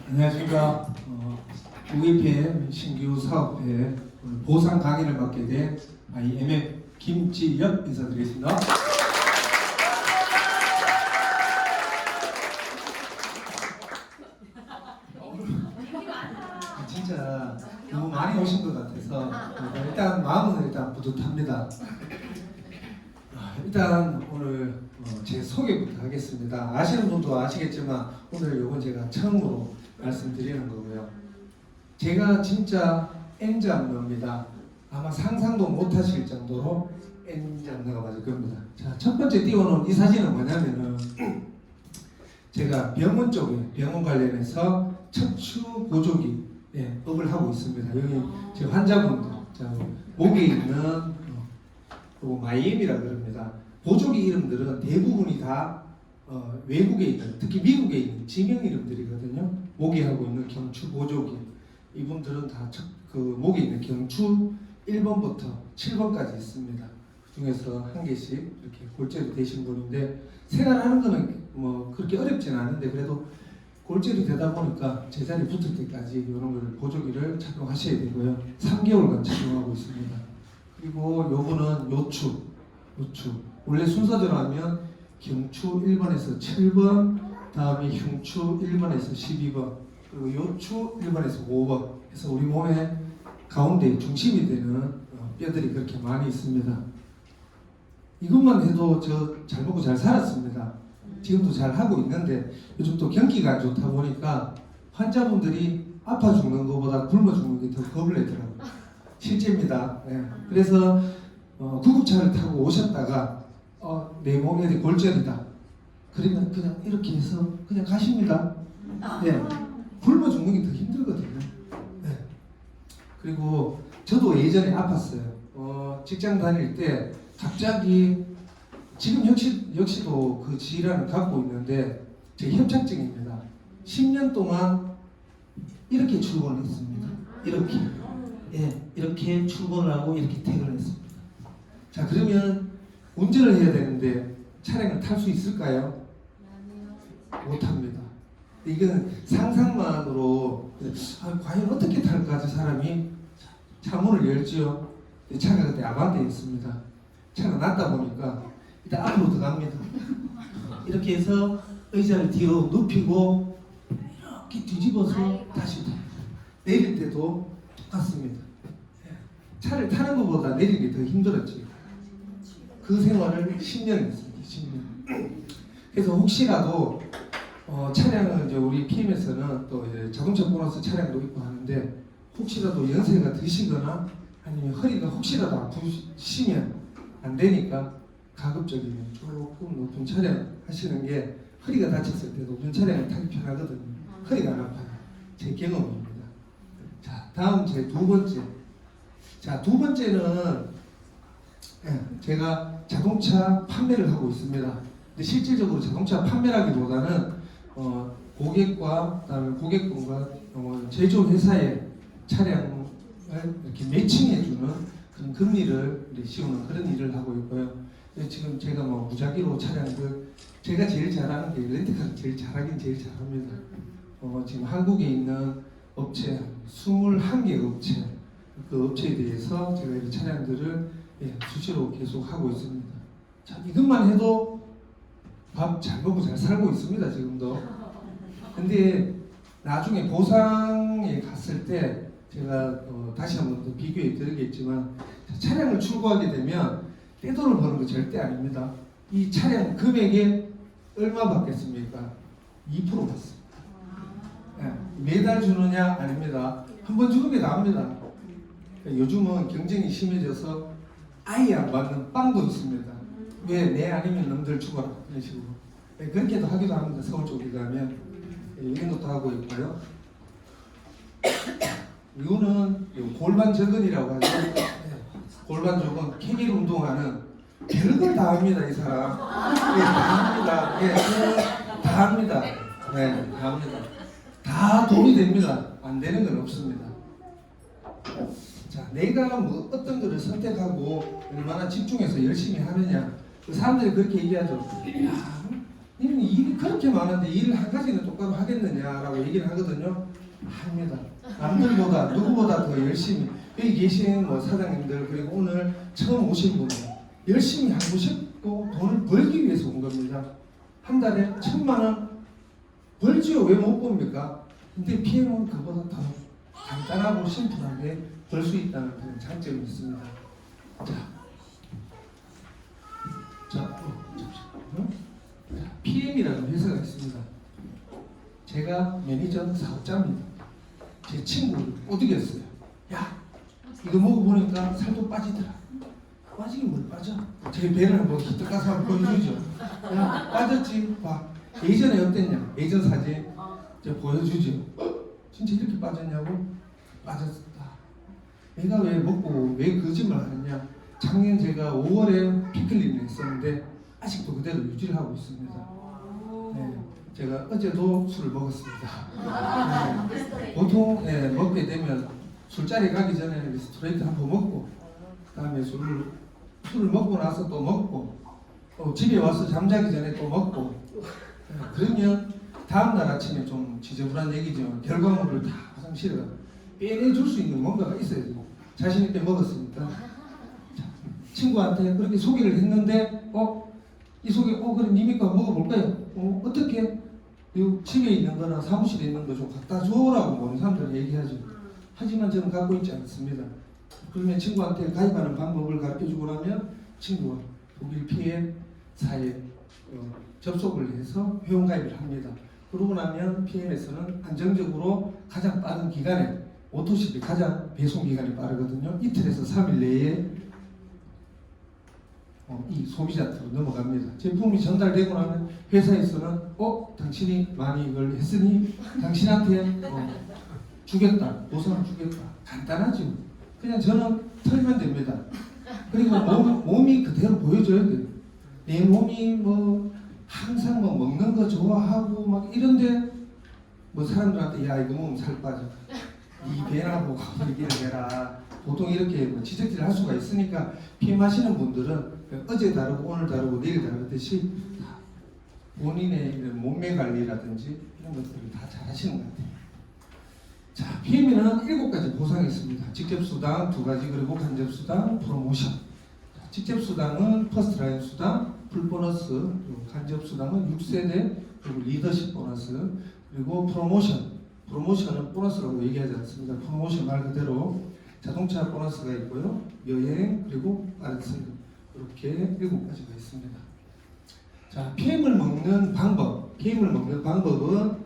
안녕하십니까. UEPM 신규 사업회 보상 강의를 맡게 된 IMF 김지엽 인사드리겠습니다. 진짜 너무 많이 오신 것 같아서 일단 마음은 일단 뿌듯합니다. 일단 오늘 제 소개부터 하겠습니다. 아시는 분도 아시겠지만 오늘 요건 제가 처음으로 말씀드리는 거고요. 제가 진짜 N잡러입니다. 아마 상상도 못하실 정도로 N잡러가 맞을 겁니다. 자, 첫 번째 띄워놓은 이 사진은 뭐냐면은 제가 병원 쪽에 병원 관련해서 척추 보조기 업을 하고 있습니다. 여기 제 환자분들 목에 있는 마이엠이라 그럽니다. 보조기 이름들은 대부분이 다 외국에 있는, 특히 미국에 있는 지명 이름들이거든요. 목에 하고 있는 경추 보조기. 이분들은 다 그 목에 있는 경추 1번부터 7번까지 있습니다. 그 중에서 한 개씩 이렇게 골절이 되신 분인데 생활하는 거는 뭐 그렇게 어렵진 않은데 그래도 골절이 되다 보니까 제자리 붙을 때까지 이런 걸 보조기를 착용하셔야 되고요. 3개월간 착용하고 있습니다. 그리고 요거는 요추. 원래 순서대로 하면 경추 1번에서 7번, 다음에 흉추 1번에서 12번, 그리고 요추 1번에서 5번. 그래서 우리 몸의 가운데 중심이 되는 뼈들이 그렇게 많이 있습니다. 이것만 해도 저 잘 먹고 잘 살았습니다. 지금도 잘 하고 있는데 요즘 또 경기가 안 좋다 보니까 환자분들이 아파 죽는 것보다 굶어 죽는 게 더 겁을 내더라고요. 실제입니다. 그래서 구급차를 타고 오셨다가 내 몸에 골절이다. 그러면 그냥 이렇게 해서 그냥 가십니다. 굶어 죽는 게 더 힘들거든요. 그리고 저도 예전에 아팠어요. 직장 다닐 때 갑자기 지금 역시도 그 질환을 갖고 있는데 제 협착증입니다. 10년 동안 이렇게 출근을 했습니다. 이렇게 출근을 하고 이렇게 퇴근을 했습니다. 자, 그러면 운전을 해야 되는데 차량을 탈 수 있을까요? 못합니다. 이건 상상만으로 과연 어떻게 탈까 저 사람이 차문을 열지요. 차가 그때 아반떼였습니다. 차가 났다 보니까 일단 앞으로 들어갑니다. 이렇게 해서 의자를 뒤로 눕히고 이렇게 뒤집어서 다시 내릴 때도 똑같습니다. 차를 타는 것보다 내리는 게 더 힘들었죠. 그 생활을 10년 했습니다. 10년. 그래서 혹시라도 차량을 이제 우리 PM에서는 또 이제 자동차 보너스 차량도 있고 하는데 혹시라도 연세가 드시거나 아니면 허리가 혹시라도 아프시면 안 되니까 가급적이면 조금 높은 차량 하시는 게 허리가 다쳤을 때 높은 차량을 타기 편하거든요. 허리가 안 아파요. 제 경험입니다. 자, 다음 제 두 번째. 자, 두 번째는 제가 자동차 판매를 하고 있습니다. 근데 실질적으로 자동차 판매라기보다는 고객과 그다음에 고객분과 제조회사의 차량을 이렇게 매칭해주는 그런 금리를 씌우는 그런 일을 하고 있고요. 지금 제가 뭐 무작위로 차량들 제가 제일 잘하는 게 렌트카를 제일 잘합니다. 지금 한국에 있는 업체 21개 업체 그 업체에 대해서 제가 이 차량들을 수시로 계속 하고 있습니다. 자, 이것만 해도 밥 잘 먹고 잘 살고 있습니다. 지금도. 근데 나중에 보상에 갔을 때 제가 다시 한번 더 비교해 드리겠지만 차량을 출고하게 되면 떼돈을 버는 거 절대 아닙니다. 이 차량 금액에 얼마 받겠습니까? 2% 받습니다. 매달 주느냐? 아닙니다. 한 번 주는 게 나옵니다. 요즘은 경쟁이 심해져서 아예 안 받는 빵도 있습니다. 왜 내 아니면 남들 주거라 이런 식으로. 그렇게도 하기도 합니다. 서울 쪽에 가면 이런 것도 하고 있고요. 이거는 골반 저근이라고 하죠. 골반 저근, 케겔 운동하는 별걸 다 합니다. 이 사람. 다 합니다. 다 합니다. 다 합니다. 다 도움이 됩니다. 안 되는 건 없습니다. 자, 내가 뭐 어떤 것을 선택하고 얼마나 집중해서 열심히 하느냐. 사람들이 그렇게 얘기하죠. 야, 니는 일이 그렇게 많은데 일을 한 가지는 똑바로 하겠느냐라고 얘기를 하거든요. 합니다. 남들보다 누구보다 더 열심히 여기 계신 뭐 사장님들 그리고 오늘 처음 오신 분들 열심히 하고 싶고 돈을 벌기 위해서 온 겁니다. 한 달에 1,000만 원 벌지요. 왜 못 봅니까? 근데 PM은 그보다 더 간단하고 심플하게 벌 수 있다는 그런 장점이 있습니다. PM이라는 회사가 있습니다. 제가 매니저 사업자입니다. 제 친구를 꼬드겼어요. 야, 이거 먹어보니까 살도 빠지더라. 빠지긴 뭘 빠져? 제 배를 한번 기특 가서 한번 보여주죠. 야, 빠졌지? 봐. 예전에 어땠냐? 예전 사진 제가 보여주죠. 진짜 이렇게 빠졌냐고? 빠졌다. 내가 왜 먹고 왜 거짓말 하느냐? 작년 제가 5월에 피클린을 했었는데 아직도 그대로 유지를 하고 있습니다. 네, 제가 어제도 술을 먹었습니다. 네, 보통 먹게 되면 술자리 가기 전에 리스토레이트 한 번 먹고 그다음에 술을 먹고 나서 또 먹고 또 집에 와서 잠자기 전에 또 먹고 그러면 다음날 아침에 좀 지저분한 얘기죠. 결과물을 다 화장실에 빼내줄 수 있는 뭔가가 있어야죠. 자신 있게 먹었으니까 친구한테 그렇게 소개를 했는데 이 소개 그래 님이 거 먹어볼까요? 어떻게? 집에 있는 거나 사무실에 있는 거 좀 갖다 줘라고 모르는 사람들은 얘기하죠. 하지만 저는 갖고 있지 않습니다. 그러면 친구한테 가입하는 방법을 가르쳐주고 나면 친구가 독일 PM사에 접속을 해서 회원가입을 합니다. 그러고 나면 PM에서는 안정적으로 가장 빠른 기간에 오토십이 가장 배송기간이 빠르거든요. 이틀에서 3일 내에 이 소비자한테로 넘어갑니다. 제품이 전달되고 나면 회사에서는 당신이 많이 이걸 했으니 당신한테 주겠다, 보상을 주겠다. 간단하죠. 그냥 저는 털면 됩니다. 그리고 몸이 그대로 보여줘야 돼요. 내 몸이 항상 먹는 거 좋아하고 막 이런데 사람들한테 야 이거 먹으면 살 빠져. 이 배나 보고 얘기를 해라. 보통 이렇게 지적질을 할 수가 있으니까 PM하시는 분들은 어제 다르고 오늘 다르고 내일 다르듯이 본인의 이런 몸매 관리라든지 이런 것들을 다 잘하시는 것 같아요. 자, PM에는 7가지 보상이 있습니다. 직접 수당 2가지 그리고 간접 수당, 프로모션. 자, 직접 수당은 퍼스트라인 수당, 풀보너스, 그리고 간접 수당은 6세대 그리고 리더십 보너스 그리고 프로모션은 보너스라고 얘기하지 않습니다. 프로모션 말 그대로 자동차 보너스가 있고요. 여행 그리고 빠른 승급 이렇게 7가지가 있습니다. 자, PM을 먹는 방법은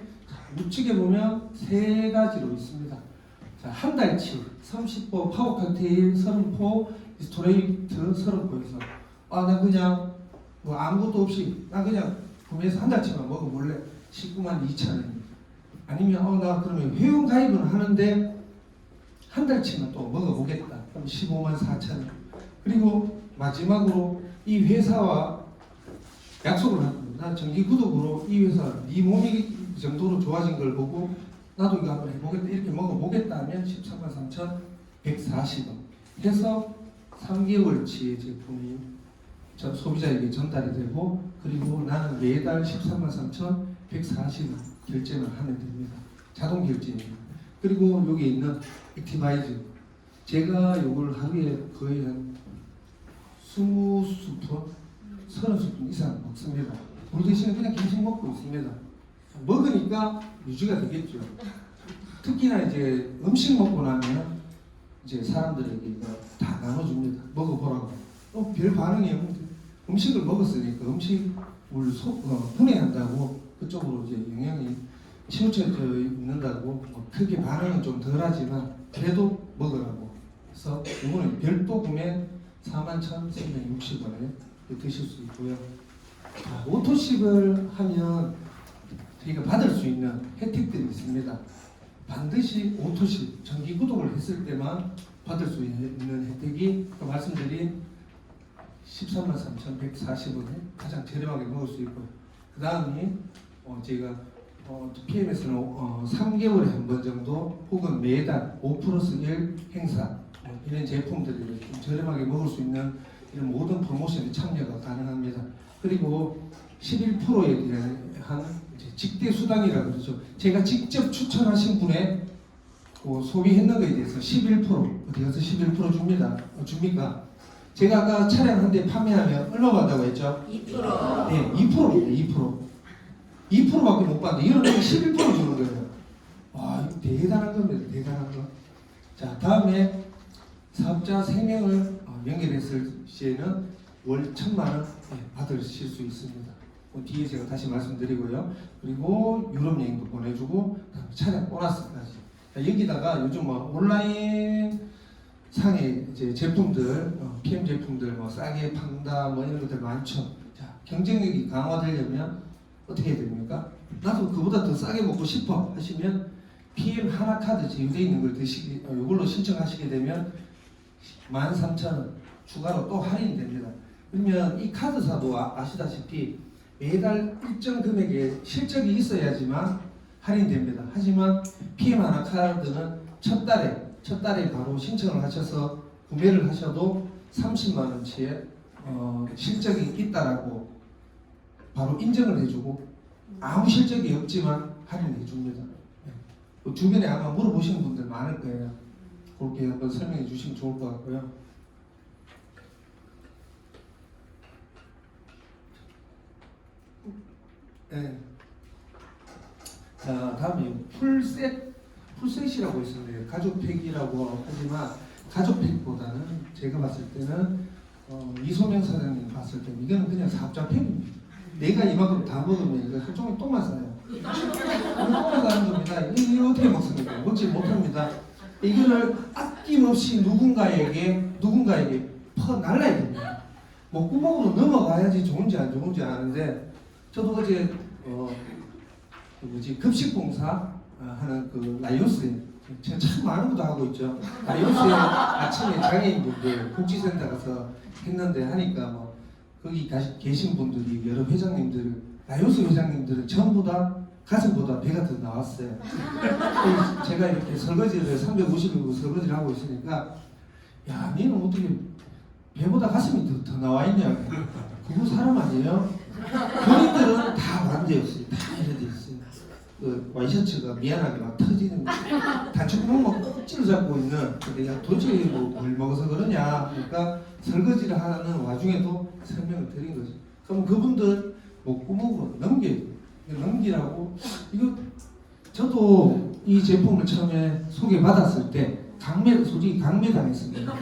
우측에 보면 3가지로 있습니다. 자, 한 달치 30포 파워 칵테일 30포 스토레이트 30포에서 나 그냥 아무것도 없이 나 그냥 구매해서 한 달치만 먹어볼래. 192,000원입니다. 아니면 나 그러면 회원 가입은 하는데 한 달치만 또 먹어보겠다. 그럼 154,000원. 그리고 마지막으로 이 회사와 약속을 합니다. 나 정기 구독으로 이 회사 네 몸이 이 정도로 좋아진 걸 보고 나도 이거 한번 해보겠다 이렇게 먹어보겠다 하면 143,140원 해서 3개월치의 제품이 소비자에게 전달이 되고 그리고 나는 매달 133,140원 결제를 하면 됩니다. 자동 결제입니다. 그리고 여기 있는 액티바이즈 제가 이걸 하루에 거의 한 20스푼, 30스푼 이상 먹습니다. 물 대신에 그냥 계속 먹고 있습니다. 먹으니까 유지가 되겠죠. 특히나 이제 음식 먹고 나면 이제 사람들에게 이거 다 나눠줍니다. 먹어보라고. 별 반응이 없는데 음식을 먹었으니까 음식을 분해한다고 그쪽으로 이제 영향이 치우쳐져 있는다고 크게 반응은 좀 덜하지만 그래도 먹으라고 해서 이거는 별도 구매 41,360원에 드실 수 있고요. 오토십을 하면 저희가 받을 수 있는 혜택들이 있습니다. 반드시 오토십 정기 구독을 했을 때만 받을 수 있는 혜택이 말씀드린 133,140원에 가장 저렴하게 먹을 수 있고요. 그 다음에 제가 PM에서는 3개월에 한 번 정도 혹은 매달 5+1 행사 이런 제품들을 좀 저렴하게 먹을 수 있는 이런 모든 프로모션에 참여가 가능합니다. 그리고 11%에 대한 직대 수당이라고 그러죠. 제가 직접 추천하신 분의 소비했는 거에 대해서 11% 어디 가서 11% 줍니다. 줍니까? 제가 아까 차량 한 대 판매하면 얼마 받는다고 했죠? 2%. 네, 2%입니다. 2%. 2%밖에 못 받는데 이런 데 11% 주는 거예요. 와, 이거 대단한 겁니다. 대단한 거. 자, 다음에 사업자 3명을 연결했을 시에는 월 1,000만 원 받으실 수 있습니다. 뒤에 제가 다시 말씀드리고요. 그리고 유럽 여행도 보내주고 차량 보너스까지. 여기다가 요즘 온라인 상의 이제 제품들, PM 제품들 싸게 판다 이런 것들 많죠. 자, 경쟁력이 강화되려면 어떻게 해야 됩니까? 나도 그보다 더 싸게 먹고 싶어 하시면 PM 하나 카드 제휴되어 있는 걸 이걸로 신청하시게 되면 13,000원 추가로 또 할인이 됩니다. 그러면 이 카드사도 아시다시피 매달 일정 금액의 실적이 있어야지만 할인됩니다. 하지만 PM 하나 카드는 첫 달에 바로 신청을 하셔서 구매를 하셔도 30만 원치의 실적이 있다라고 바로 인정을 해주고 아무 실적이 없지만 할인해 줍니다. 주변에 아마 물어보시는 분들 많을 거예요. 그렇게 한번 설명해 주시면 좋을 것 같고요. 네. 자, 다음에 풀셋이라고 있습니다. 가족팩이라고 하지만 가족팩보다는 제가 봤을 때는 이소명 사장님 봤을 때는 이거는 그냥 사업자 팩입니다. 내가 이만큼 다 먹으면 이거 하루 종일 똥만 싸요. 똥만 싸는 겁니다. 이거 어떻게 먹습니까? 먹지 못합니다. 이거를 아낌없이 누군가에게 퍼날라야 됩니다. 목구멍으로 넘어가야지 좋은지 안 좋은지 아는데 저도 어제 급식봉사 하는 그 라이온스 제가 참 많은 것도 하고 있죠. 라이온스에 아침에 장애인분들 복지센터 가서 했는데 하니까 거기 계신 분들이 여러 회장님들 라이온스 회장님들은 전부 다 가슴보다 배가 더 나왔어요. 제가 이렇게 설거지를 350일 설거지를 하고 있으니까 야 니는 어떻게 배보다 가슴이 더 나와 있냐. 그거 사람 아니에요? 본인들은 다 완전했어요. 다 이렇게 있어요. 그 와이셔츠가 미안하게 막 터지는 단추구멍 막 꼭지를 잡고 있는. 내가 도대체 뭘 먹어서 그러냐. 그러니까 설거지를 하는 와중에도 설명을 드린 거죠. 그럼 그분들 목구멍으로 넘기라고. 이거 저도 이 제품을 처음에 소개받았을 때 솔직히 강매당했습니다.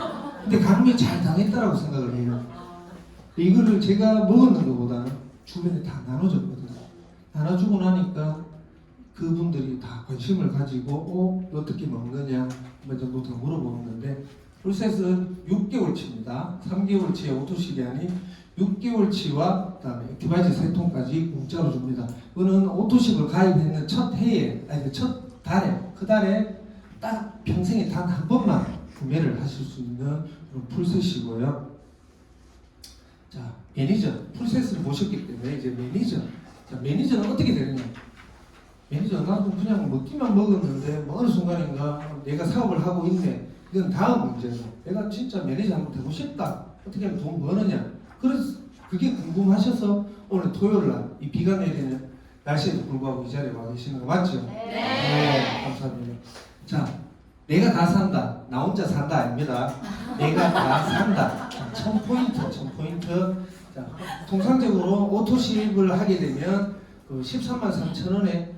근데 강매 잘 당했다라고 생각을 해요. 이거를 제가 먹었는 것보다는 주변에 다 나눠줬거든요. 나눠주고 나니까 그분들이 다 관심을 가지고 어떻게 먹느냐 전부터 물어보는 건데 풀셋은 6개월치입니다. 3개월치의 오토실이 아닌 6개월치와 그다음에 액티바이즈 3통까지 공짜로 줍니다. 이거는 오토십을 가입했는 첫 해에 첫 달에 그 달에 딱 평생에 단 한 번만 구매를 하실 수 있는 그런 풀셋이고요. 자, 매니저 풀셋을 보셨기 때문에 이제 매니저는 어떻게 되느냐? 매니저 나도 그냥 먹기만 먹었는데 어느 순간인가 내가 사업을 하고 있네. 이건 다음 문제죠. 내가 진짜 매니저 한번 되고 싶다. 어떻게 하면 돈 버느냐? 그래서 그게 궁금하셔서 오늘 토요일 날 이 비가 내리는 날씨에도 불구하고 이 자리에 와 계시는 거 맞죠? 네, 감사합니다. 자, 내가 다 산다. 나 혼자 산다 아닙니다. 내가 다 산다. 1000포인트. 자, 통상적으로 오토십을 하게 되면 그 133,000원에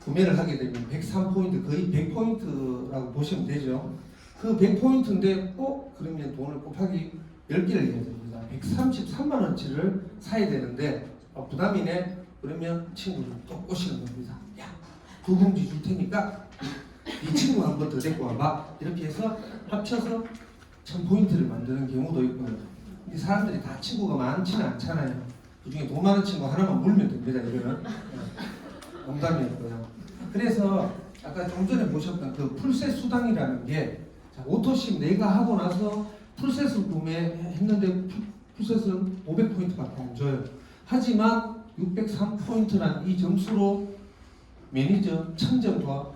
구매를 하게 되면 103포인트, 거의 100포인트라고 보시면 되죠. 그 100포인트인데 그러면 돈을 곱하기 10개를 해야 됩니다. 133만원치를 사야 되는데 부담이네. 그러면 친구를 또 꼬시는 겁니다. 야, 2봉지 줄 테니까 이 친구 한 번 더 데리고 와봐. 이렇게 해서 합쳐서 1000포인트를 만드는 경우도 있고요. 이 사람들이 다 친구가 많지는 않잖아요. 그 중에 돈 많은 친구 하나만 물면 됩니다. 이거는 농담이었고요. 그래서 아까 좀 전에 보셨던 그 풀셋 수당이라는 게 오토십 내가 하고 나서 풀셋을 구매했는데 풀셋은 500포인트밖에 안 줘요. 하지만 603포인트란 이 점수로 매니저 1000점과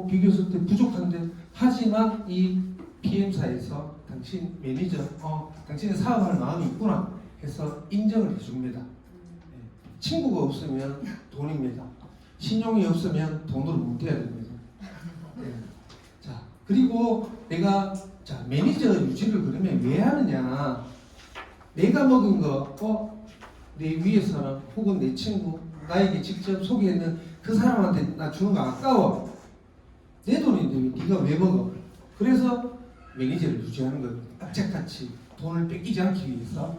비교했을 때 부족한데 하지만 이 PM사에서 당신 매니저 당신의 사업할 마음이 있구나 해서 인정을 해줍니다. 친구가 없으면 돈입니다. 신용이 없으면 돈으로 못 해야 됩니다. 네. 자, 그리고 내가 자 매니저 유지를 그러면 왜 하느냐? 내가 먹은 거, 내 위에 사람 혹은 내 친구 나에게 직접 소개했는 그 사람한테 나 주는 거 아까워. 내 돈인데 네가 왜 먹어? 그래서 매니저를 유지하는 겁니다. 악착같이 돈을 뺏기지 않기 위해서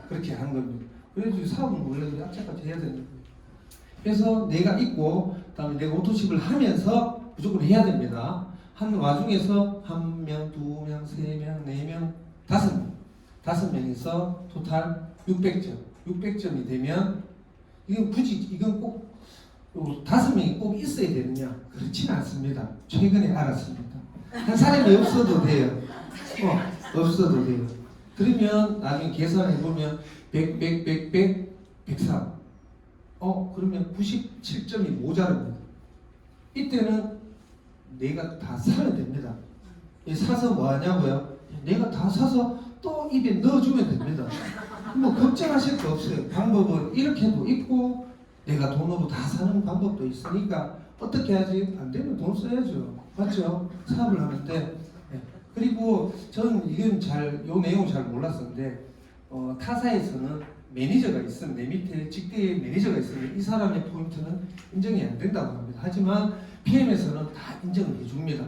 그렇게 하는 겁니다. 그래서 사업은 원래 악착같이 해야 되는 거예요. 그래서 내가 있고 그다음에 내가 오토십을 하면서 무조건 해야 됩니다. 한 와중에서 1명, 2명, 3명, 4명, 5명 5명에서 토탈 600점 600점이 되면 이건 꼭 5명이 꼭 있어야 되느냐? 그렇지는 않습니다. 최근에 알았습니다. 한 사람이 없어도 돼요. 없어도 돼요. 그러면 나중에 계산해보면 103 그러면 97점이 모자랍니다. 이때는 내가 다 사면 됩니다. 사서 뭐 하냐고요? 내가 다 사서 또 입에 넣어주면 됩니다. 뭐 걱정하실 거 없어요. 방법은 이렇게도 있고 내가 돈으로 다 사는 방법도 있으니까 어떻게 하지? 안 되면 돈 써야죠. 맞죠? 사업을 하는데 그리고 저는 요 내용을 잘 몰랐었는데 타사에서는 매니저가 있으면 내 밑에 직계 매니저가 있으면 이 사람의 포인트는 인정이 안 된다고 합니다. 하지만 PM에서는 다 인정을 해줍니다.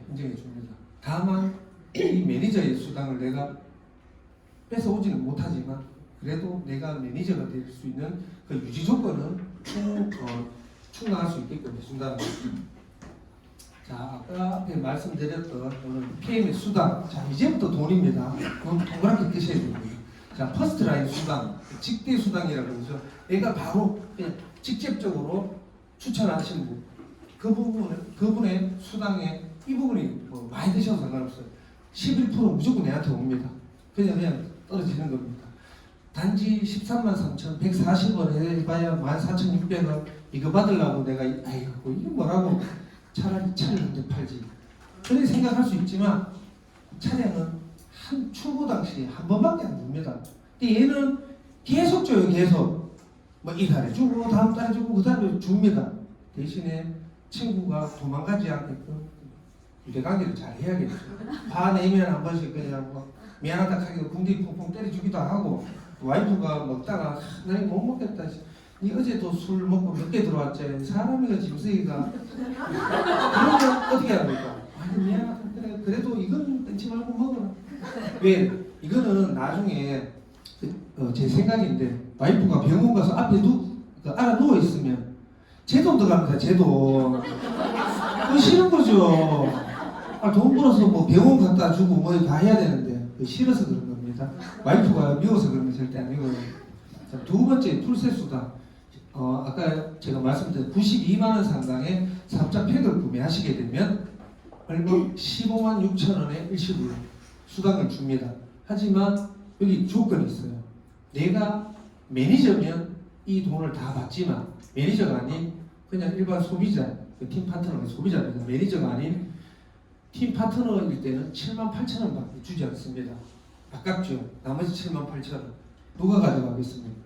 인정해 줍니다. 다만 이 매니저의 수당을 내가 뺏어오지는 못하지만 그래도 내가 매니저가 될 수 있는 그 유지 조건은 충당할 수 있게끔 해준다는 거죠. 자, 아까 앞에 말씀드렸던 오늘 PM의 수당. 자, 이제부터 돈입니다. 돈 동그랗게 뜨셔야 됩니다. 자, 퍼스트 라인 수당, 직대 수당이라고 그러죠. 내가 바로 그냥 직접적으로 추천하시는 분, 그분의 수당에 이 부분이 많이 드셔도 상관없어요. 11% 무조건 내한테 옵니다. 그냥 떨어지는 겁니다. 단지 13만 3,140원 해봐야 14,600원 이거 받으려고 내가 아이고 이게 뭐라고 차라리 차를 한 대 팔지. 그렇게 생각할 수 있지만 차량은 한 출고 당시 한 번밖에 안 줍니다. 근데 얘는 계속 줘요. 계속 뭐 이달에 주고 다음 달에 주고 그 다음에 줍니다. 대신에 친구가 도망가지 않게끔 유대관계를 잘 해야겠죠. 화내면 한 번씩 그냥 뭐 미안하다 하기도 궁디 퐁퐁 때려주기도 하고 와이프가 먹다가 나 이거 못 먹겠다. 니 어제도 술 먹고 몇 개 들어왔지. 사람이가 짐승이가 그러면 어떻게 합니까? 아니 미안하다. 그래도 이건 끊지 말고 먹어라. 왜? 이거는 나중에 제 생각인데 와이프가 병원 가서 앞에 알아 누워 있으면 제 돈 들어갑니다. 제 돈. 그거 싫은 거죠. 돈 벌어서 뭐 병원 갖다 주고 뭐 다 해야 되는데 싫어서 그런 겁니다. 와이프가 미워서 그런 건 절대 아니고요. 자, 두 번째 풀세 수당. 아까 제가 말씀드린 92만 원 상당의 사업자 팩을 구매하시게 되면 얼마 15만 6천 원의 일시불 수당을 줍니다. 하지만 여기 조건이 있어요. 내가 매니저면 이 돈을 다 받지만 매니저가 아닌 그냥 일반 소비자, 팀 파트너가 소비자입니다. 매니저가 아닌 팀 파트너일 때는 7만 8천 원밖에 주지 않습니다. 아깝죠. 나머지 7만 8천 원 누가 가져가겠습니까?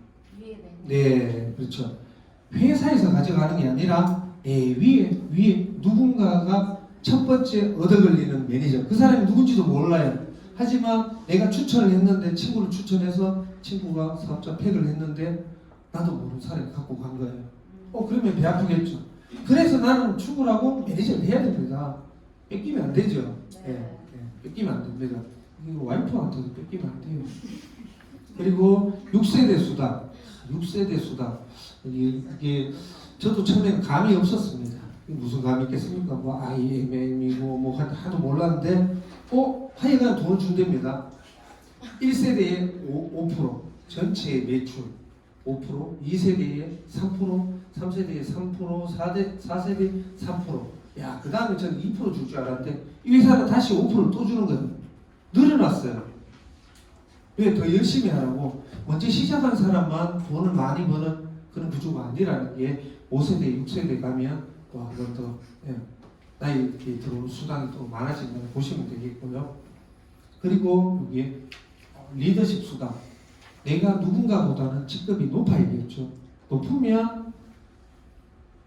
네, 그렇죠. 회사에서 가져가는 게 아니라 위에 누군가가 첫 번째 얻어걸리는 매니저. 그 사람이 누군지도 몰라요. 하지만 내가 추천을 했는데 친구를 추천해서 친구가 사업자 팩을 했는데 나도 모르는 사람이 갖고 간 거예요. 그러면 배 아프겠죠. 그래서 나는 출구라고 매니저를 해야 됩니다. 뺏기면 안 되죠. 뺏기면 안 됩니다. 이거 와이프한테도 뺏기면 안 돼요. 그리고 6세대 수당. 6세대 수당. 이게 저도 처음에는 감이 없었습니다. 무슨 감이 있겠습니까? 뭐 IMM이고 뭐 하도 몰랐는데 하여간 돈을 준답니다. 1세대에 5% 전체의 매출 5%, 2세대에 3%, 3세대에 3%, 4세대 3%. 야, 그 다음에 저는 2% 줄 줄 알았는데 이 회사는 다시 5%를 또 주는 거예요. 늘어났어요. 왜? 더 열심히 하라고. 먼저 시작한 사람만 돈을 많이 버는 그런 구조가 아니라는 게 5세대, 6세대 가면 그건 더 나이 들어올 수당이 또 많아진다고 보시면 되겠고요. 그리고 여기 리더십 수당. 내가 누군가보다는 직급이 높아야겠죠. 높으면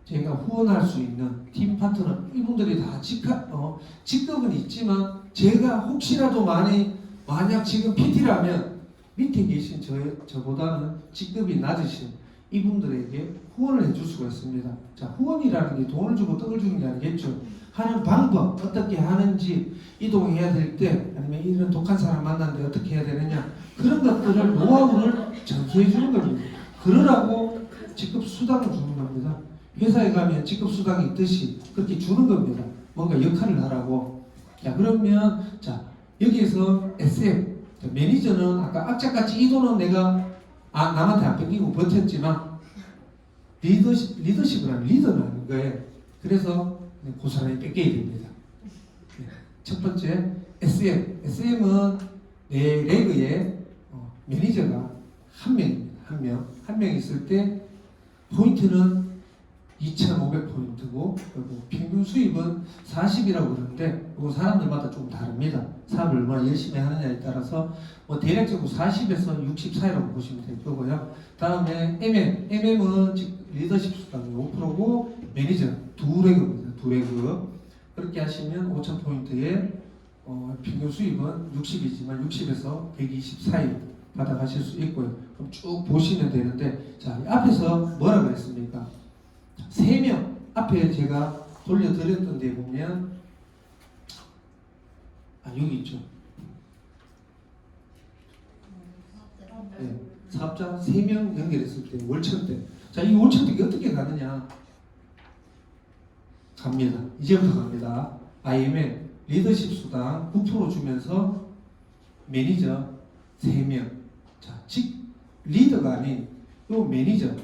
제가 후원할 수 있는 팀 파트너 이분들이 다 직급은 있지만 제가 혹시라도 만약 지금 PT라면 밑에 계신 저보다는 직급이 낮으신 이분들에게 후원을 해줄 수가 있습니다. 자, 후원이라는 게 돈을 주고 떡을 주는 게 아니겠죠. 하는 방법, 어떻게 하는지, 이동해야 될 때, 아니면 이런 독한 사람 만났는데 어떻게 해야 되느냐, 그런 것들을 노하우를 전수해 주는 겁니다. 그러라고 직급 수당을 주는 겁니다. 회사에 가면 직급 수당이 있듯이 그렇게 주는 겁니다. 뭔가 역할을 하라고. 자, 그러면 자, 여기에서 SM 매니저는 아까 악착같이 이 돈은 내가 남한테 안 뺏기고 버텼지만 리더십을 하는 리더는 아닌 거예요. 그래서 그 사람이 뺏겨야 됩니다. 첫 번째 SM은 내 레그에 매니저가 한 명입니다. 한 명 있을 때 포인트는 2,500포인트고 그리고 평균 수입은 40이라고 그러는데 이거 사람들마다 좀 다릅니다. 사업을 얼마나 열심히 하느냐에 따라서 대략적으로 40에서 60 사이라고 보시면 될 거고요. 다음에 MM은 리더십 수당이 5%고 매니저 두 레그입니다. 두 레그. 그렇게 하시면 5,000포인트에 평균 수입은 60이지만 60에서 120 사이 받아가실 수 있고요. 그럼 쭉 보시면 되는데 자, 앞에서 뭐라고 했습니까? 3명 앞에 제가 돌려드렸던 데 보면 여기 있죠. 네, 사업자 3명 연결했을 때 월천대. 자, 이 월천대가 어떻게 가느냐? 갑니다. 이제부터 갑니다. IMM 리더십 수당 9% 주면서 매니저 3명. 자, 리더가 아닌 요 매니저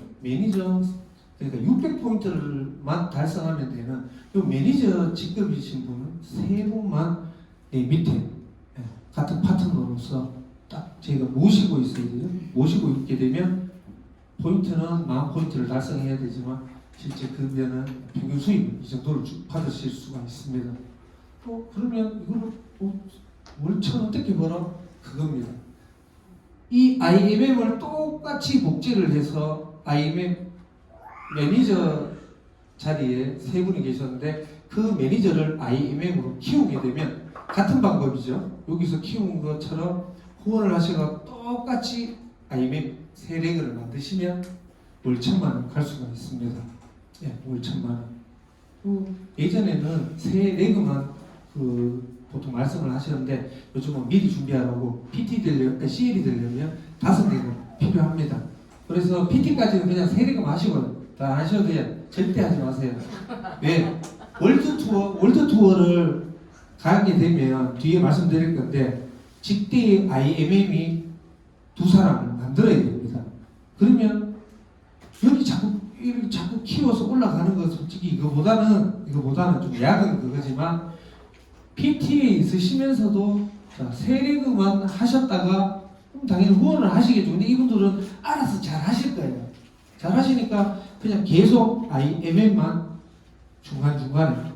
그러니까 600포인트만 달성하면 되는 요 매니저 직급이신 분은 3분만 내 밑에 같은 파트너로서 딱 저희가 모시고 있어야 돼요. 모시고 있게 되면 포인트는 10,000포인트를 달성해야 되지만 실제 그러면은 평균 수입 이 정도를 받으실 수가 있습니다. 그러면 이거를 월천 어떻게 벌어? 그겁니다. 이 IMM을 똑같이 복제를 해서 IMM 매니저 자리에 3분이 계셨는데 그 매니저를 IMM으로 키우게 되면 같은 방법이죠. 여기서 키운 것처럼 후원을 하셔서 똑같이 IMM 3레그를 만드시면 월 1,000만 원 갈 수가 있습니다. 예, 월 1,000만 원. 예전에는 3레그만 보통 말씀을 하셨는데 요즘은 미리 준비하라고 PT CL이 되려면 5레그 필요합니다. 그래서 PT까지는 그냥 3레그 마시고요. 다 안 하셔도 돼요. 절대 하지 마세요. 왜? 월드 투어를 가게 되면 뒤에 말씀드릴 건데 직대의 IMM이 2사람을 만들어야 됩니다. 그러면 여기 자꾸 키워서 올라가는 거 솔직히 이거보다는 좀 약은 그거지만 PT에 있으시면서도 3레그만 하셨다가 당연히 후원을 하시겠죠. 근데 이분들은 알아서 잘 하실 거예요. 잘 하시니까 그냥 계속 IMM만 중간중간에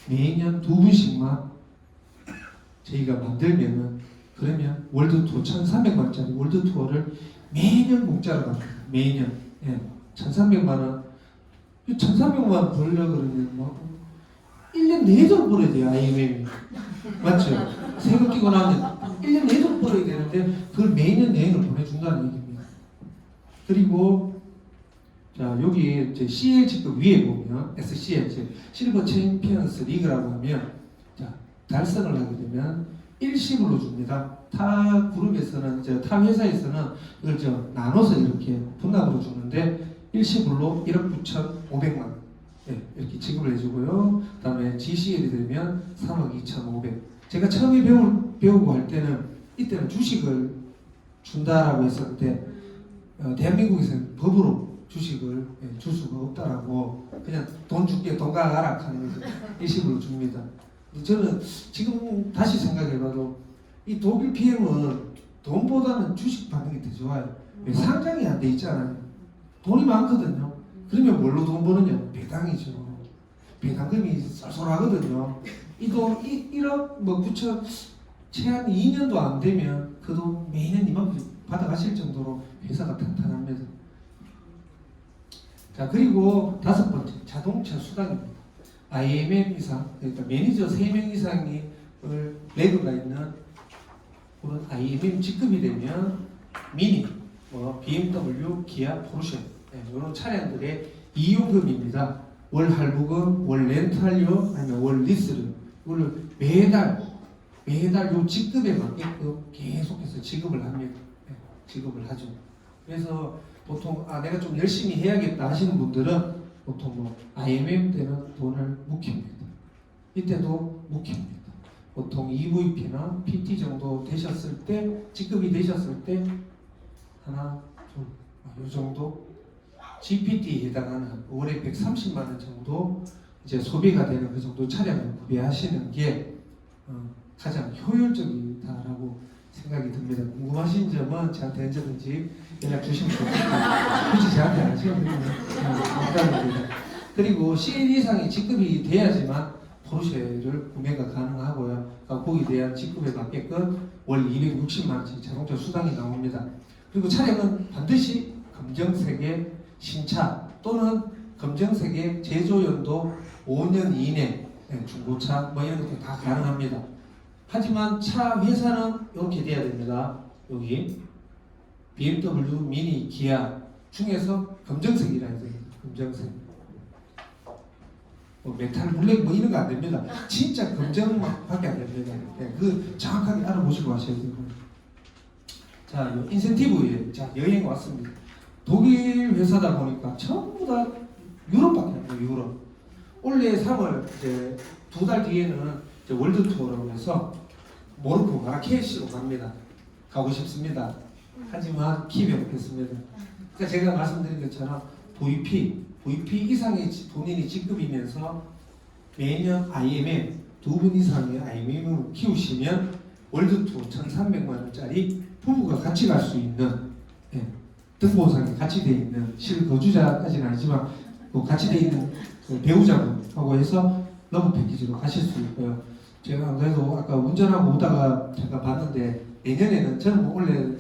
매년 2분씩만 저희가 만들면은 그러면 월드 투어 1,300만짜리 월드 투어를 매년 공짜로 갑니다. 매년 1,300만 원. 1,300만 원 벌려고 그러면 1년 내도록 벌어야 돼요. IMM이 맞죠? 세금 끼고 나면 1년 내도록 벌어야 되는데 그걸 매년 여행을 보내준다는 얘기입니다. 그리고 자, 여기 이제 CL 직급 위에 보면 SCL 실버 챔피언스 리그라고 하면 자, 달성을 하게 되면 일시불로 줍니다. 타 그룹에서는 타 회사에서는 이걸 나눠서 이렇게 분납으로 주는데 일시불로 1억 9,500만 원 이렇게 지급을 해주고요. 그다음에 GCL이 되면 3억 2,500. 제가 처음에 배우고 할 때는 이때는 주식을 준다라고 했었는데 대한민국에서는 법으로 주식을 줄 수가 없다라고 그냥 돈 줄게 돈 가라 하는 거죠. 일시불로 줍니다. 저는 지금 다시 생각해봐도 이 독일 PM은 돈보다는 주식 받는 게 더 좋아요. 왜 상장이 안 돼 있잖아요. 돈이 많거든요. 그러면 뭘로 돈 버느냐? 배당이죠. 배당금이 쏠쏠하거든요. 이 돈 1억 9천 최한 2년도 안 되면 그 돈 매년 이만큼 받아가실 정도로 회사가 탄탄합니다. 자, 그리고 다섯 번째, 자동차 수당입니다. IMM 이상, 그러니까 매니저 3명 이상이 레그가 있는 그런 IMM 직급이 되면 미니, BMW, 기아, 포르쉐 이런 차량들의 이용금입니다. 월 할부금, 월 렌탈료, 아니면 월 리스료 이걸 매달 요 직급에 맞게끔 계속해서 지급을 합니다. 지급을 하죠. 그래서 보통 내가 좀 열심히 해야겠다 하시는 분들은 보통 IMM 때는 돈을 묵힙니다. 이때도 묵힙니다. 보통 EVP나 PT 정도 되셨을 때, 직급이 되셨을 때 하나, 둘, 요 정도 GPT에 해당하는 월에 130만 원 정도 이제 소비가 되는 그 정도 차량을 구매하시는 게 가장 효율적이다라고 생각이 듭니다. 궁금하신 점은 저한테 언제든지 연락 주시면 좋겠습니다. 굳이 저한테 안 하셔도 됩니다. 그리고 CL 이상의 직급이 돼야지만 포르쉐를 구매가 가능하고요. 거기에 대한 직급에 맞게끔 월 260만 원씩 자동차 수당이 나옵니다. 그리고 차량은 반드시 검정색의 신차 또는 검정색의 제조 연도 5년 이내 중고차 이런 것도 다 가능합니다. 하지만 차 회사는 이렇게 돼야 됩니다. 여기 BMW, 미니, 기아 중에서 검정색이라 해야 됩니다. 검정색. 메탈 블랙 이런 거 안 됩니다. 진짜 검정밖에 안 됩니다. 그 정확하게 알아보시고 하셔야 되고. 자, 요 인센티브에 여행 왔습니다. 독일 회사다 보니까 전부 다 유럽밖에 안 돼요. 유럽. 올해 3월 이제 2달 뒤에는 이제 월드 투어라고 해서 모로코 마라케시로 갑니다. 가고 싶습니다. 하지만 기회 없겠습니다. 그러니까 제가 말씀드린 것처럼 VP 이상의 본인이 직급이면서 매년 IMM 2분 이상의 IMM을 키우시면 월드 투어 1,300만 원짜리 부부가 같이 갈 수 있는 등본상에 같이 되어 있는 실거주자까지는 아니지만 같이 되어 있는 배우자분하고 해서 러브 패키지로 가실 수 있고요. 제가 안 그래도 아까 운전하고 오다가 잠깐 봤는데 내년에는 저는 원래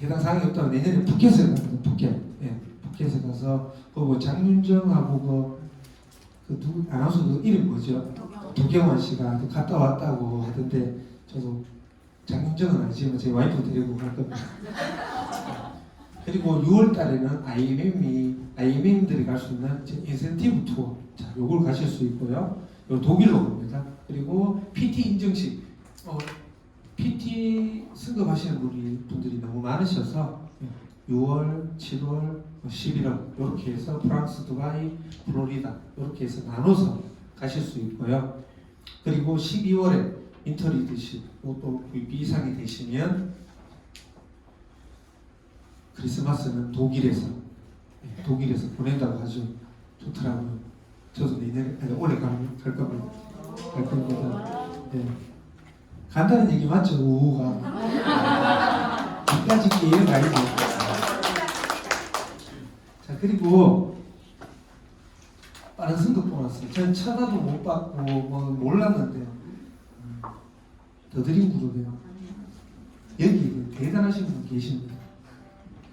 해당 사항이 없다고 내년에 푸켓에 갑니다. 푸켓에 가서 그 장윤정하고 그 아나운서 그 이름 뭐죠? 도경원 씨가 갔다 왔다고 하던데 저도 장윤정은 아니지만 제 와이프 데리고 갈 겁니다. 그리고 6월 달에는 IMM들이 갈 수 있는 인센티브 투어. 자, 요걸 가실 수 있고요. 요 독일로 갑니다. 그리고 PT 인증식. PT 승급하시는 분들이 너무 많으셔서 6월, 7월, 11월 이렇게 해서 프랑스, 두바이, 플로리다 이렇게 해서 나눠서 가실 수 있고요. 그리고 12월에 인터리드십 또 VP 이상이 되시면 크리스마스는 독일에서 보낸다고 아주 좋더라고요. 저도 내년에 올해 갈 겁니다. 네. 간다는 얘기 맞죠? 우우가 이까지 기회가 아니고. 자, 그리고 빠른 승급 보너스. 전 쳐다도 못 받고 몰랐는데 더드림 그룹이에요. 여기 대단하신 분 계십니다.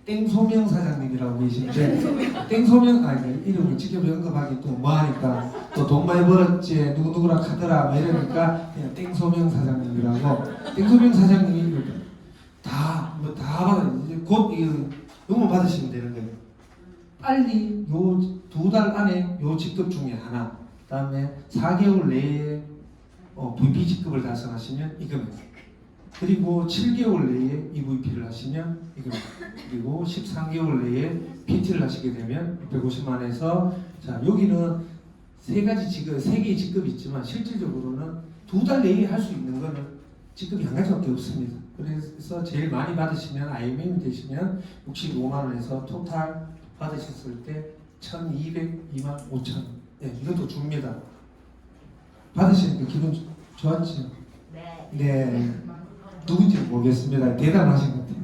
땡소명 사장님이라고 계신데 땡소명 이름을 직접 언급하기 또 뭐하니까 또 돈 많이 벌었지 누구누구랑 하더라 이러니까 그냥 땡소명 사장님이라고. 땡소명 사장님이 다 받아 곧 응원 받으시면 되는 거예요. 빨리 요 2달 안에 요 직급 중에 하나, 그다음에 4개월 내에 VP 직급을 달성하시면 이겁니다. 그리고 7개월 내에 EVP를 하시면 이겁니다. 그리고 13개월 내에 PT를 하시게 되면 150만에서 자, 여기는 세 개의 직급이 있지만 실질적으로는 2달 내에 할 수 있는 거는 직급이 한 가지밖에 없습니다. 그래서 제일 많이 받으시면 IMM이 되시면 65만 원에서 토탈 받으셨을 때 1,202만 5천 원. 이것도 줍니다. 받으시니까 기분 좋았죠? 네. 누군지 모르겠습니다. 대단하신 것 같아요.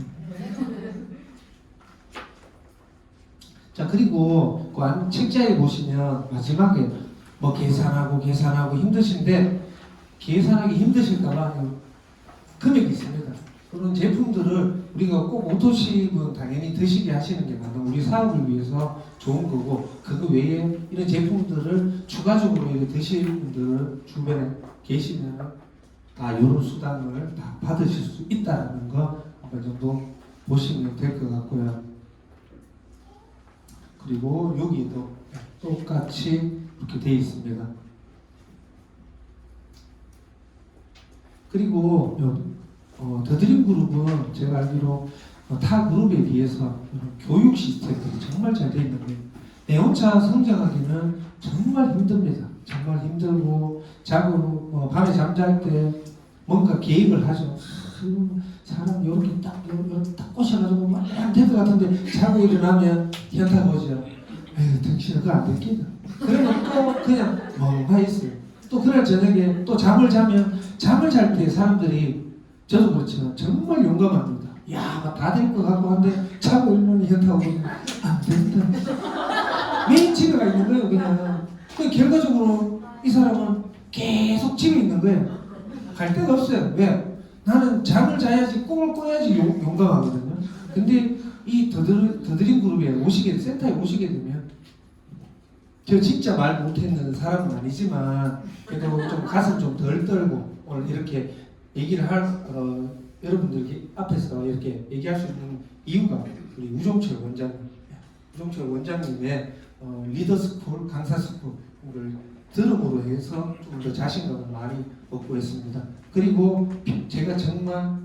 자, 그리고 그 책자에 보시면 마지막에 계산하고 힘드신데 계산하기 힘드실까봐 금액이 있습니다. 그런 제품들을 우리가 꼭 오토십은 당연히 드시게 하시는 게 맞는 우리 사업을 위해서 좋은 거고 그거 외에 이런 제품들을 추가적으로 이렇게 드시는 분들 주변에 계시면 다 이런 수당을 다 받으실 수 있다는 거 그 정도 보시면 될 것 같고요. 그리고 여기도 똑같이 이렇게 되어 있습니다. 그리고 더드림 그룹은 제가 알기로 타 그룹에 비해서 교육 시스템들이 정말 잘 되어 있는 거예요. 내혼차 성장하기는 정말 힘듭니다. 정말 힘들고 자고 밤에 잠잘 때 뭔가 계획을 하죠. 사람 이렇게 딱 꼬셔가지고 막 될 것 같은데 자고 일어나면 현타가 오죠. 에휴, 당신은 그거 안 됐겠다. 그러면 또 그냥 멍하 있어요. 또 그날 저녁에 또 잠을 자면 잠을 잘 때 사람들이 저도 그렇지만 정말 용감합니다. 야, 다 될 것 같고 한데 자고 일어나면 현타가 오면 안 된다. 매일 집에 가 있는 거예요. 그냥 결과적으로 이 사람은 계속 집에 있는 거예요. 갈 데가 없어요. 왜? 나는 잠을 자야지 꿈을 꿔야지 용감하거든요. 근데 이 더드림 그룹에 센터에 오시게 되면 저 진짜 말 못했는 사람은 아니지만 그래도 좀 가슴 좀 덜 떨고 오늘 이렇게 얘기를 여러분들 앞에서 이렇게 얘기할 수 있는 이유가 우리 우종철 원장님의 리더스쿨 강사스쿨을 들음으로 해서 좀 더 자신감을 많이 얻고 있습니다. 그리고 제가 정말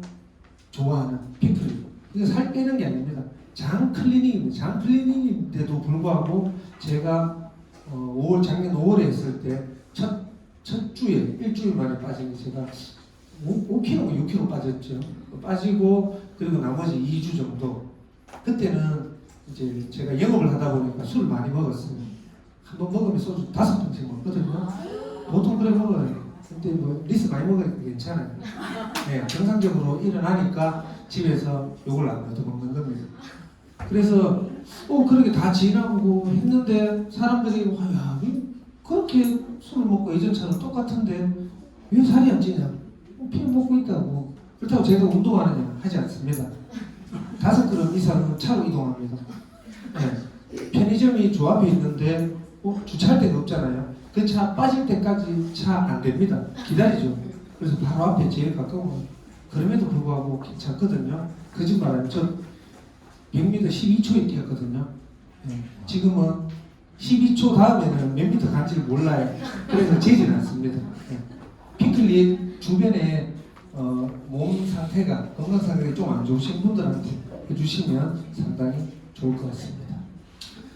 좋아하는 피플 이거 살 빼는 게 아닙니다. 장 클리닝입니다. 장 클리닝인데도 불구하고 제가 작년 5월에 했을 때 첫 주에 일주일 만에 빠진 게 제가 5kg, 6kg 빠졌죠. 빠지고 그리고 나머지 2주 정도 그때는 이제 제가 영업을 하다 보니까 술을 많이 먹었어요. 한 번 먹으면 소주 5병씩 먹거든요. 보통 그래 먹어요. 근데 리스 많이 먹으니까 괜찮아요. 네, 정상적으로 일어나니까 집에서 욕을 안 얻어 먹는 겁니다. 그래서 그렇게 다 지나고 했는데 사람들이 야, 그렇게 술을 먹고 예전처럼 똑같은데 왜 살이 안 찌냐? 피를 먹고 있다고. 그렇다고 제가 운동하느냐? 하지 않습니다. 5그릇 이상은 차로 이동합니다. 네. 편의점이 조 앞에 있는데 주차할 데가 없잖아요. 그 차 빠질 때까지 차 안 됩니다. 기다리죠. 그래서 바로 앞에 제일 가까운 그럼에도 불구하고 괜찮거든요. 거짓말하면 저 100m 12초에 뛰었거든요. 네. 지금은 12초 다음에는 몇 미터 간지를 몰라요. 그래서 재지는 않습니다. 네. 피클릿 주변에 몸 상태가 건강 상태가 좀 안 좋으신 분들한테 해주시면 상당히 좋을 것 같습니다.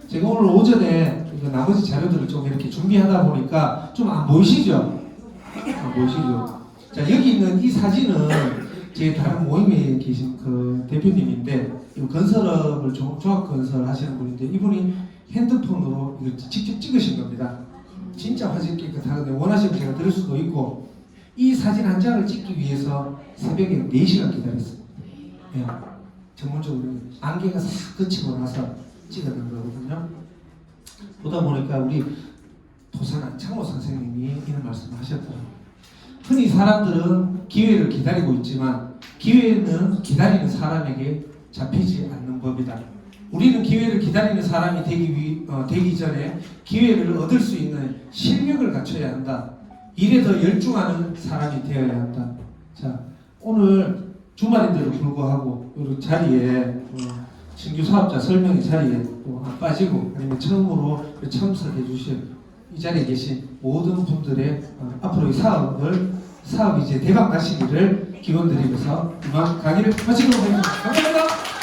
제가 오늘 오전에 나머지 자료들을 좀 이렇게 준비하다 보니까 좀 안 보이시죠? 안 보이시죠? 자, 여기 있는 이 사진은 제 다른 모임에 계신 그 대표님인데 건설업을 종합건설 하시는 분인데 이분이 핸드폰으로 이걸 직접 찍으신 겁니다. 진짜 화질 깨끗하거든요. 원하시면 제가 드릴 수도 있고 이 사진 한 장을 찍기 위해서 새벽에 4시간 기다렸습니다. 네. 전문적으로 안개가 싹 그치고 나서 찍어낸 거거든요. 보다 보니까 우리 도산 창호 선생님이 이런 말씀을 하셨더라고요. 흔히 사람들은 기회를 기다리고 있지만 기회는 기다리는 사람에게 잡히지 않는 법이다. 우리는 기회를 기다리는 사람이 되기 전에 기회를 얻을 수 있는 실력을 갖춰야 한다. 일에 더 열중하는 사람이 되어야 한다. 자, 오늘 주말인데도 불구하고 이 자리에 신규 사업자 설명의 자리에 안 빠지고 아니면 처음으로 참석해 주신 이 자리에 계신 모든 분들의 앞으로 이 사업이 이제 대박 나시기를 기원드리면서 이만 강의를 마치도록 하겠습니다. 감사합니다.